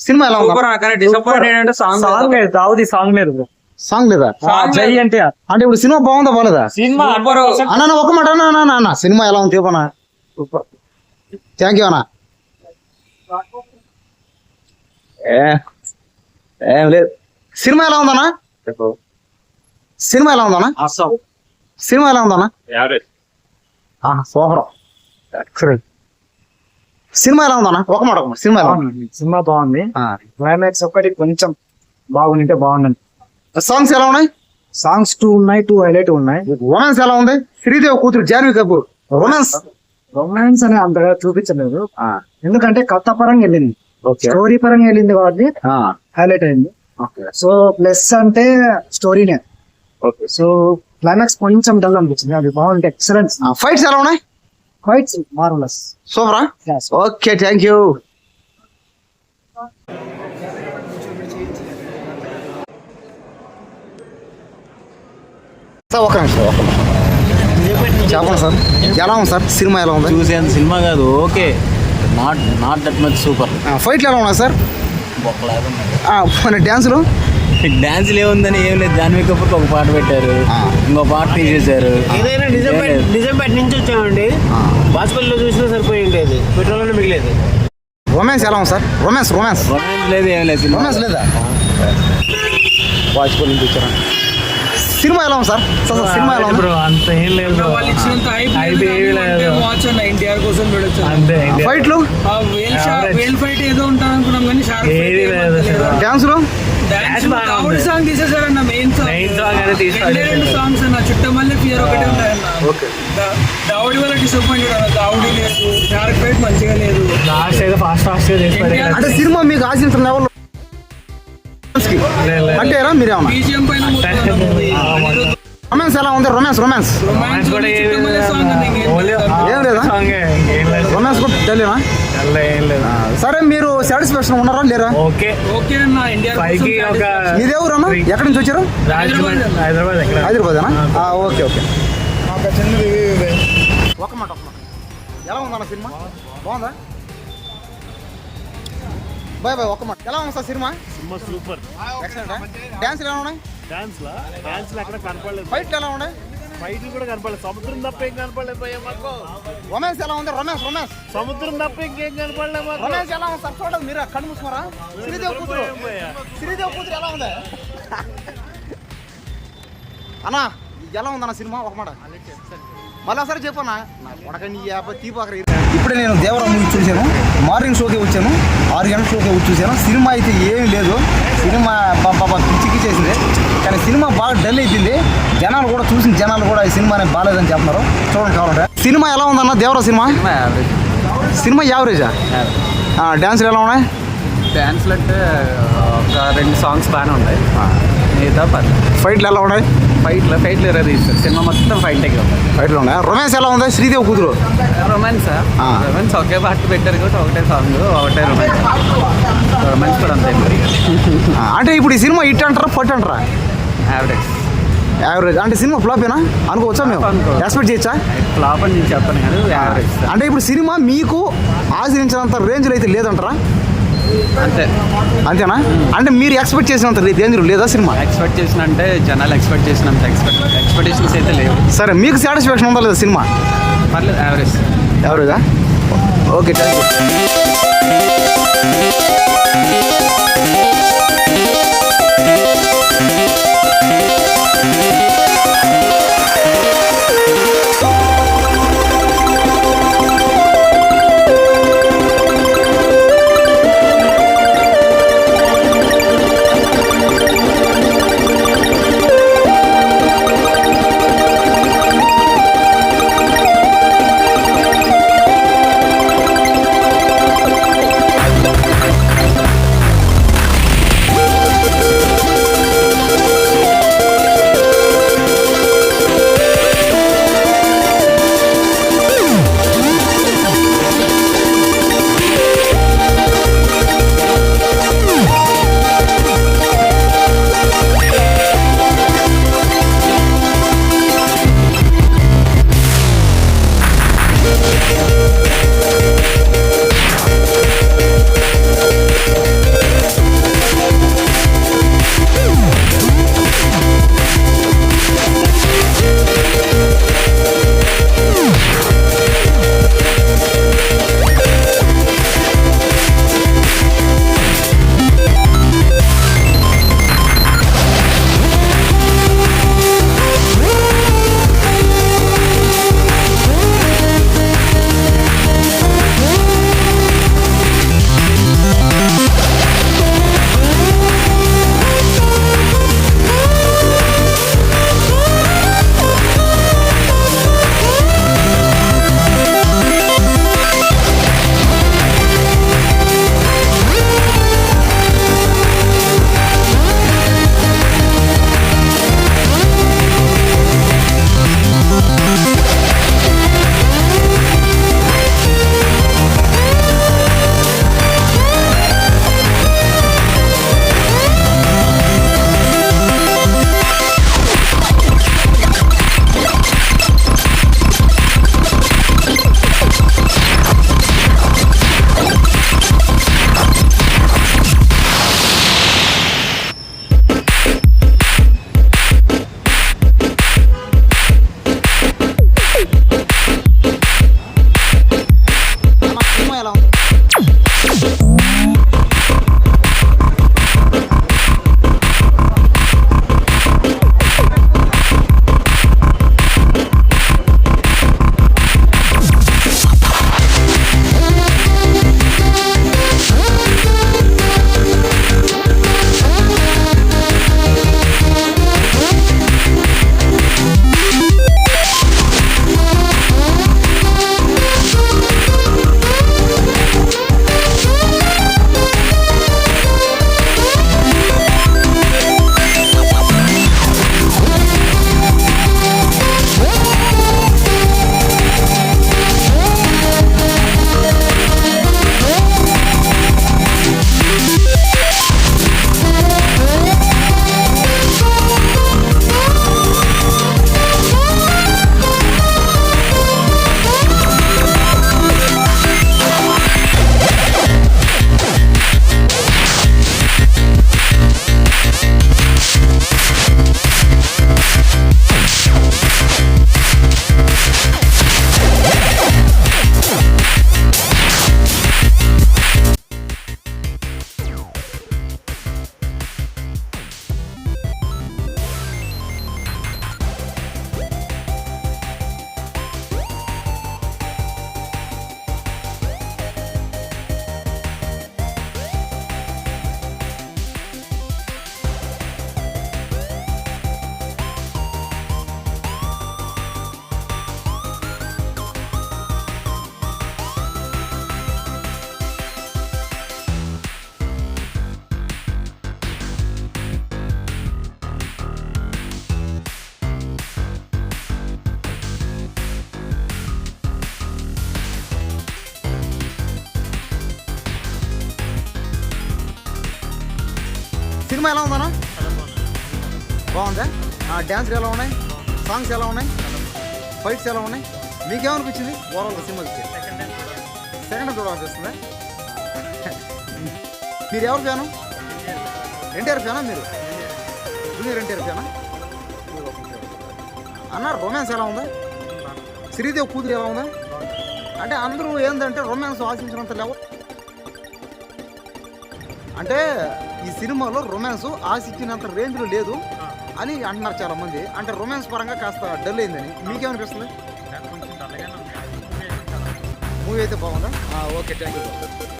Cinema ఎలా ఉంది? Disappointed అంటే సాంగ్ లేదు, దావుది సాంగ్ లేదు బ్రో. సాంగ్ లేదా? జై అంటే అంటే ఇప్పుడు సినిమా బాగుందా బాలేదా? సినిమా అన్న ఒక మాట అన్న సినిమా ఎలా ఉంది చెప్పనా? థ్యాంక్ యూ అన్న. ఏం లేదు. సినిమా ఎలా ఉందన్నా? సినిమా ఎలా ఉందన్నా? సినిమా ఎలా ఉందన్నా? సూపర్. సినిమా ఎలా ఉందన్నా? ఒక మాట సినిమా ఎలా ఉంది? సినిమా బాగుంది. క్లైమాక్స్ ఒక్కటి కొంచెం బాగుంటే బాగుంది. సాంగ్స్ ఎలా ఉన్నాయి? సాంగ్స్ 2 ఉన్నాయి, 2 హైలైట్ ఉన్నాయి. రొమాన్స్ ఎలా ఉంది? శ్రీదేవి కూతురు జాన్వీ కపూర్ రొమాన్స్ అని అంతగా చూపించలేదు, ఎందుకంటే కథ పరంగా వెళ్ళింది, స్టోరీ పరంగా వెళ్ళింది కాబట్టి హైలైట్ అయింది. సో ప్లస్ అంటే స్టోరీనే. సో క్లైమాక్స్ కొంచెం డల్ అనిపించింది, అది బాగుంటే ఎక్సలెంట్. ఫైట్స్ ఎలా ఉన్నాయి? ఫైట్స్ మార్వెలస్, సూపరా. Okay thank you. సార్ ఒక నిమిషం చెప్పండి సార్, ఎలా ఉంది సార్? సినిమా ఎలా ఉంది? చూసేంత సినిమా కాదు, okay, not that much super. ఫైట్లు ఎలా ఉన్నాయి సార్? డ్యాన్సులు డాన్సులు ఏముందని ఏం లేదు, జాన్వీ కపూర్కి ఒక పాట పెట్టారు, ఇంకో పాట తీసేశారు. ఏదైనా నిజాంపేట నుంచి వచ్చామండి, బాస్పల్లిలో చూసినా సరిపోయి ఉండేది, పెట్రోల్ మిగిలేదు. రొమాన్స్ ఎలా ఉంది సార్? రొమాన్స్ రొమాన్స్ లేదు, ఏం లేదు. రొమాన్స్ లేదా? బాస్పల్లి నుంచి వచ్చారా? సినిమా ఎలా ఉంది సార్? సినిమా ఎలా ఉంది? అంత ఏం లేదు, ఫైట్లు ఫైట్ ఏదో ఉంటాను అనుకున్నాం కానీ డాన్సులు దావుడి సాంగ్ తీసేసారన్న, మెయిన్ సాంగ్స్ అన్న, చుట్టమల్లె ఫియర్ ఒకటే ఉంటాయన్న. దావుడి వల్ల డిసప్పాయింటెడ్ అన్న, దావుడి లేదు, షార్క్ ఫైట్ మంచిగా లేదు. అంటే సినిమా మీకు ఆశించిన లెవెల్ అంటేరా మీరేమన్నా? బీజిఎం పైన రొమాన్స్ ఎలా ఉంది? రొమాన్స్ ఏం లేదా? రొమాన్స్ కూడా తెలియనా? సరే, మీరు సాటిస్ఫాక్షన్ ఉన్నారా లేరా? ఓకే అన్న. ఇండియా మీదే ఊరన్నా? ఎక్కడి నుంచి వచ్చారు? హైదరాబాదేనా? Okay okay. ఒక మాట ఎలా ఉందన్న సినిమా? బాగుందా? బాయ్ ఒక మాట ఎలా ఉంది సార్ సినిమా? సూపర్. డాన్స్లు ఎలా ఉన్నాయి? డాన్స్లు ఎక్కడ కనపడలేదు. ఫైట్లు ఎలా ఉన్నాయి? ఫైట్లు కూడా కనపడలేదు, సముద్రం తప్ప ఏం కనపడలేదు మాకు. రొమాన్స్ ఎలా ఉంది? రొమాన్స్ సముద్రం తప్ప ఇంకేం కనపడలేదు మాకు. రొమాన్స్ ఎలా ఉంది సార్? చూడండి మీరు కళ్ళు మూసుకున్నారా? శ్రీదేవి కూతురు ఎలా ఉంది అన్నా? ఎలా ఉందన్న సినిమా? ఒక మాట మళ్ళీ ఒకసారి చెప్పన్నా. ఇప్పుడే నేను దేవరా మూవీ చూశాను, మార్నింగ్ షోకే వచ్చాను, 6 గంటల షోకే చూశాను. సినిమా అయితే ఏమీ లేదు, సినిమా బాబా పిచ్చికి చేసింది, కానీ సినిమా బాగా డల్ అయిపోయింది. జనాలు కూడా ఈ సినిమాని బాగాలేదని చెప్తున్నారు. చూడండి కావాలంటే. సినిమా ఎలా ఉందన్న? దేవరా సినిమా యావరేజా? డ్యాన్సులు ఎలా ఉన్నాయి? డాన్స్లు అంటే ఒక 2 సాంగ్స్ బాగానే ఉన్నాయి, మిగతా పర్లేదు. ఫైట్లు ఎలా ఉన్నాయి? ఫైట్లు ఎర్ర తీస్తారు, సినిమా మొత్తం ఫైట్లే ఉన్నాయి. ఫైట్లు ఉన్నాయి. రొమాన్స్ ఎలా ఉంది? శ్రీదేవి కూతురు రొమాన్స్ ఒకే పాట పెట్టారు కాబట్టి ఒకటే సాంగ్, ఒకటే రొమాన్స్ కూడా అంతే. అంటే ఇప్పుడు ఈ సినిమా హిట్ అంటారా ఫట్ అంటారా? యావరేజ్ అంటే సినిమా ఫ్లాపేనా అనుకోవచ్చా? మేము ఎక్స్పెక్ట్ చేయొచ్చా? ఫ్లాప్ అని నేను చెప్పాను కానీ యావరేజ్. అంటే ఇప్పుడు సినిమా మీకు ఆశ్రయించినంత రేంజ్లో అయితే లేదంటారా? అంతేనా? అంటే మీరు ఎక్స్పెక్ట్ చేసినంత రేంజ్లో లేదా సినిమా? ఎక్స్పెక్ట్ చేసిన అంటే జనాలు ఎక్స్పెక్ట్ చేసినంత ఎక్స్పెక్టేషన్స్ అయితే లేవు. సరే, మీకు సాటిస్ఫాక్షన్ ఉందా లేదా సినిమా? పర్లేదు, యావరేజా? Okay thank you. సినిమా ఎలా ఉందన్నా? బాగుందా? డ్యాన్స్లు ఎలా ఉన్నాయి? సాంగ్స్ ఎలా ఉన్నాయి? ఫైట్స్ ఎలా ఉన్నాయి? మీకేమనిపించింది ఓవరాల్గా సినిమా చూస్తే? సెకండ్ చూడాలనిపిస్తుందా? మీరు ఎవరు ఫ్యాను? ఎన్టీఆర్ ఫ్యానా మీరు? జూనియర్ ఎన్టీఆర్ ఫ్యానా? అన్న రొమాన్స్ ఎలా ఉందా? శ్రీదేవి కూతురు ఎలా ఉందా? అంటే అందరూ ఏంటంటే రొమాన్స్ ఆశించినంత లేవు. అంటే ఈ సినిమాలో రొమాన్స్ ఆశించినంత రేంజ్లో లేదు అని అంటున్నారు చాలా మంది. అంటే రొమాన్స్ పరంగా కాస్త డల్ అయిందని మీకేమనిపిస్తుంది? మూవీ అయితే బాగుందా? Okay, thank you.